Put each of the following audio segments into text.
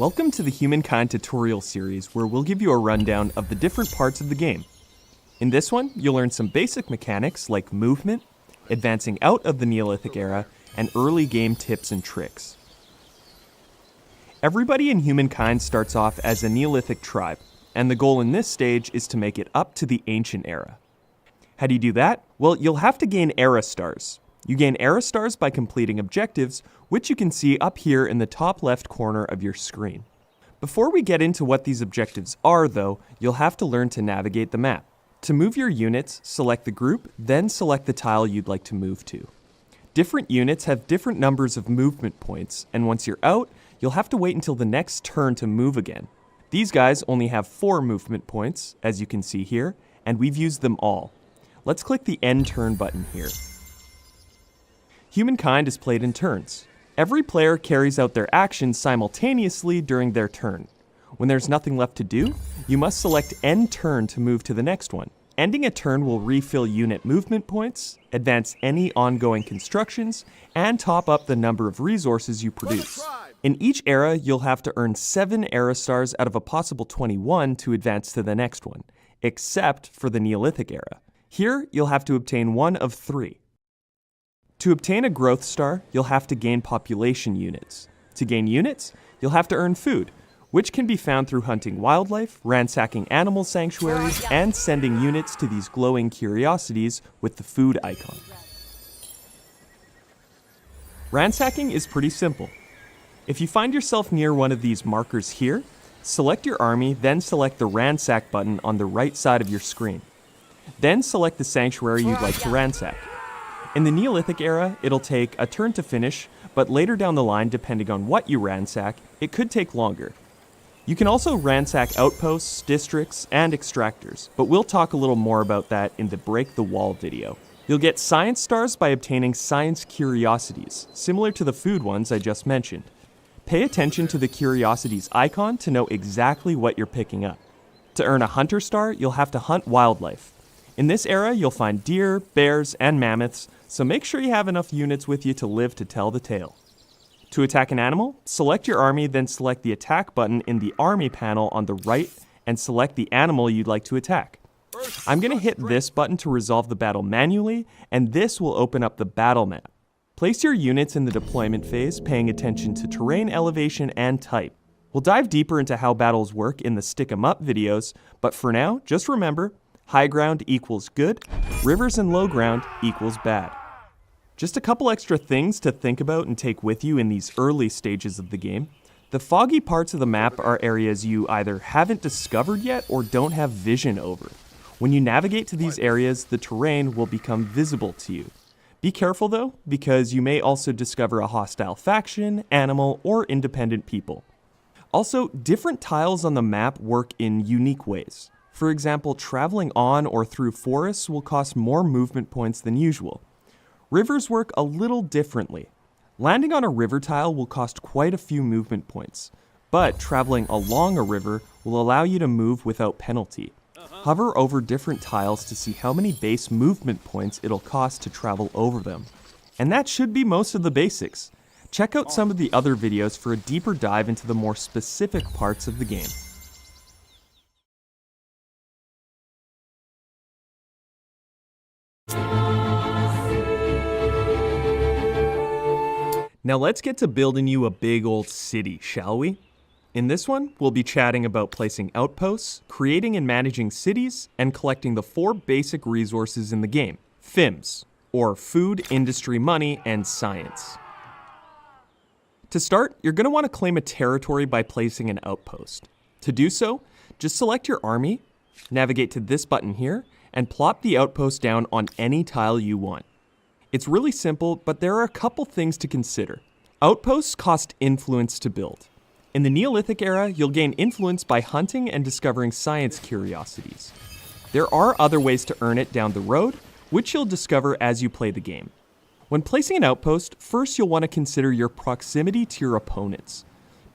Welcome to the Humankind tutorial series where we'll give you a rundown of the different parts of the game. In this one, you'll learn some basic mechanics like movement, advancing out of the Neolithic era, and early game tips and tricks. Everybody in Humankind starts off as a Neolithic tribe, and the goal in this stage is to make it up to the Ancient Era. How do you do that? Well, you'll have to gain Era Stars. You gain Era Stars by completing objectives, which you can see up here in the top left corner of your screen. Before we get into what these objectives are, though, you'll have to learn to navigate the map. To move your units, select the group, then select the tile you'd like to move to. Different units have different numbers of movement points, and once you're out, you'll have to wait until the next turn to move again. These guys only have 4 movement points, as you can see here, and we've used them all. Let's click the End Turn button here. Humankind is played in turns. Every player carries out their actions simultaneously during their turn. When there's nothing left to do, you must select End Turn to move to the next one. Ending a turn will refill unit movement points, advance any ongoing constructions, and top up the number of resources you produce. In each era, you'll have to earn 7 Era Stars out of a possible 21 to advance to the next one, except for the Neolithic era. Here, you'll have to obtain 1 of 3. To obtain a growth star, you'll have to gain population units. To gain units, you'll have to earn food, which can be found through hunting wildlife, ransacking animal sanctuaries, and sending units to these glowing curiosities with the food icon. Ransacking is pretty simple. If you find yourself near one of these markers here, select your army, then select the ransack button on the right side of your screen. Then select the sanctuary you'd like to ransack. In the Neolithic era, it'll take a turn to finish, but later down the line, depending on what you ransack, it could take longer. You can also ransack outposts, districts, and extractors, but we'll talk a little more about that in the Break the Wall video. You'll get science stars by obtaining science curiosities, similar to the food ones I just mentioned. Pay attention to the curiosities icon to know exactly what you're picking up. To earn a hunter star, you'll have to hunt wildlife. In this era, you'll find deer, bears, and mammoths, so make sure you have enough units with you to live to tell the tale. To attack an animal, select your army, then select the attack button in the army panel on the right and select the animal you'd like to attack. I'm going to hit this button to resolve the battle manually, and this will open up the battle map. Place your units in the deployment phase, paying attention to terrain elevation and type. We'll dive deeper into how battles work in the Stick 'em Up videos, but for now, just remember, high ground equals good, rivers and low ground equals bad. Just a couple extra things to think about and take with you in these early stages of the game. The foggy parts of the map are areas you either haven't discovered yet or don't have vision over. When you navigate to these areas, the terrain will become visible to you. Be careful though, because you may also discover a hostile faction, animal, or independent people. Also, different tiles on the map work in unique ways. For example, traveling on or through forests will cost more movement points than usual. Rivers work a little differently. Landing on a river tile will cost quite a few movement points, but traveling along a river will allow you to move without penalty. Hover over different tiles to see how many base movement points it'll cost to travel over them. And that should be most of the basics. Check out some of the other videos for a deeper dive into the more specific parts of the game. Now let's get to building you a big old city, shall we? In this one, we'll be chatting about placing outposts, creating and managing cities, and collecting the 4 basic resources in the game, FIMS, or Food, Industry, Money, and Science. To start, you're going to want to claim a territory by placing an outpost. To do so, just select your army, navigate to this button here, and plop the outpost down on any tile you want. It's really simple, but there are a couple things to consider. Outposts cost influence to build. In the Neolithic era, you'll gain influence by hunting and discovering science curiosities. There are other ways to earn it down the road, which you'll discover as you play the game. When placing an outpost, first you'll want to consider your proximity to your opponents.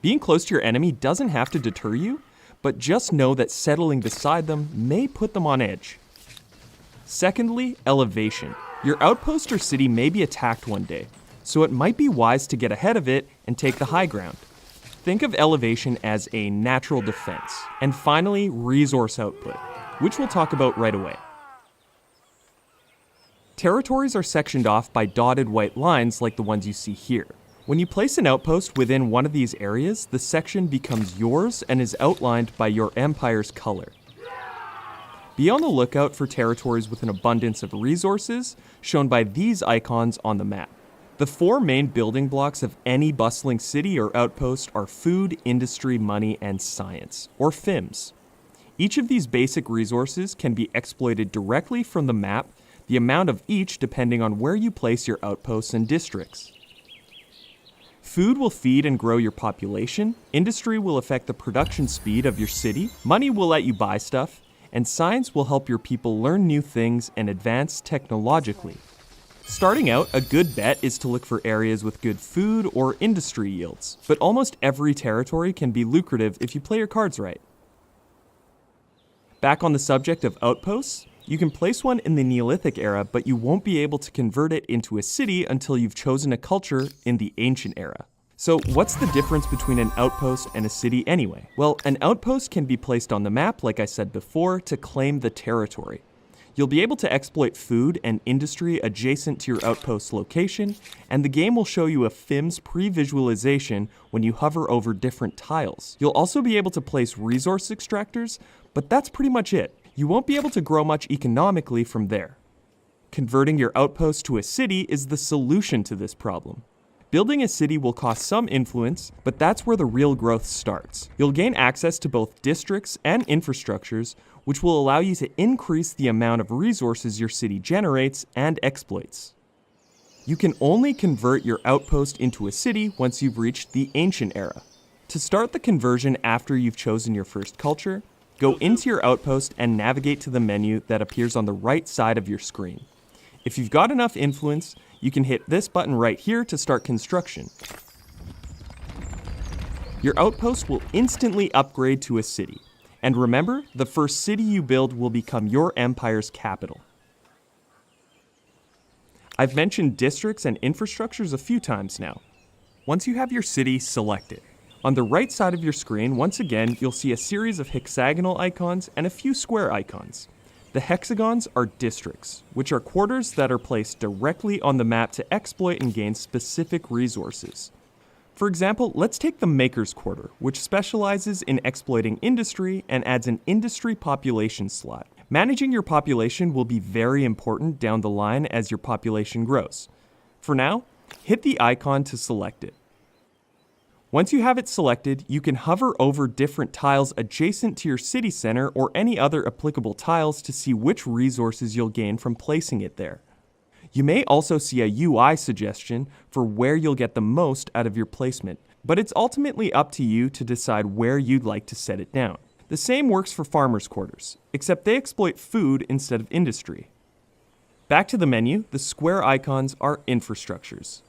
Being close to your enemy doesn't have to deter you, but just know that settling beside them may put them on edge. Secondly, elevation. Your outpost or city may be attacked one day, so it might be wise to get ahead of it and take the high ground. Think of elevation as a natural defense. And finally, resource output, which we'll talk about right away. Territories are sectioned off by dotted white lines like the ones you see here. When you place an outpost within one of these areas, the section becomes yours and is outlined by your empire's color. Be on the lookout for territories with an abundance of resources, shown by these icons on the map. The 4 main building blocks of any bustling city or outpost are food, industry, money, and science, or FIMS. Each of these basic resources can be exploited directly from the map, the amount of each depending on where you place your outposts and districts. Food will feed and grow your population, industry will affect the production speed of your city, money will let you buy stuff, and science will help your people learn new things and advance technologically. Starting out, a good bet is to look for areas with good food or industry yields, but almost every territory can be lucrative if you play your cards right. Back on the subject of outposts, you can place one in the Neolithic era, but you won't be able to convert it into a city until you've chosen a culture in the Ancient era. So what's the difference between an outpost and a city anyway? Well, an outpost can be placed on the map, like I said before, to claim the territory. You'll be able to exploit food and industry adjacent to your outpost location, and the game will show you a FIMS pre-visualization when you hover over different tiles. You'll also be able to place resource extractors, but that's pretty much it. You won't be able to grow much economically from there. Converting your outpost to a city is the solution to this problem. Building a city will cost some influence, but that's where the real growth starts. You'll gain access to both districts and infrastructures, which will allow you to increase the amount of resources your city generates and exploits. You can only convert your outpost into a city once you've reached the Ancient era. To start the conversion after you've chosen your first culture, go into your outpost and navigate to the menu that appears on the right side of your screen. If you've got enough influence, you can hit this button right here to start construction. Your outpost will instantly upgrade to a city. And remember, the first city you build will become your empire's capital. I've mentioned districts and infrastructures a few times now. Once you have your city selected, on the right side of your screen, once again, you'll see a series of hexagonal icons and a few square icons. The hexagons are districts, which are quarters that are placed directly on the map to exploit and gain specific resources. For example, let's take the Maker's Quarter, which specializes in exploiting industry and adds an industry population slot. Managing your population will be very important down the line as your population grows. For now, hit the icon to select it. Once you have it selected, you can hover over different tiles adjacent to your city center or any other applicable tiles to see which resources you'll gain from placing it there. You may also see a UI suggestion for where you'll get the most out of your placement, but it's ultimately up to you to decide where you'd like to set it down. The same works for farmers' quarters, except they exploit food instead of industry. Back to the menu, the square icons are infrastructures.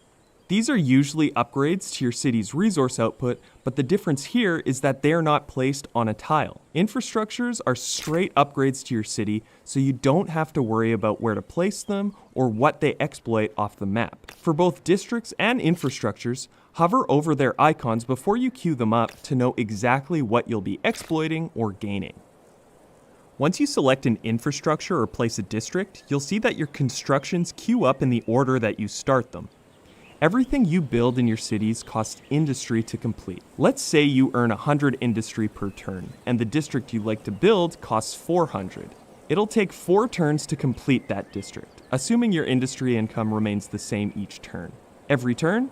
These are usually upgrades to your city's resource output, but the difference here is that they are not placed on a tile. Infrastructures are straight upgrades to your city, so you don't have to worry about where to place them or what they exploit off the map. For both districts and infrastructures, hover over their icons before you queue them up to know exactly what you'll be exploiting or gaining. Once you select an infrastructure or place a district, you'll see that your constructions queue up in the order that you start them. Everything you build in your cities costs industry to complete. Let's say you earn 100 industry per turn, and the district you like to build costs 400. It'll take 4 turns to complete that district, assuming your industry income remains the same each turn. Every turn,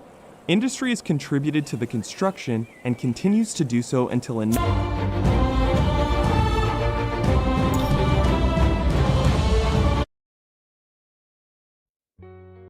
industry is contributed to the construction and continues to do so until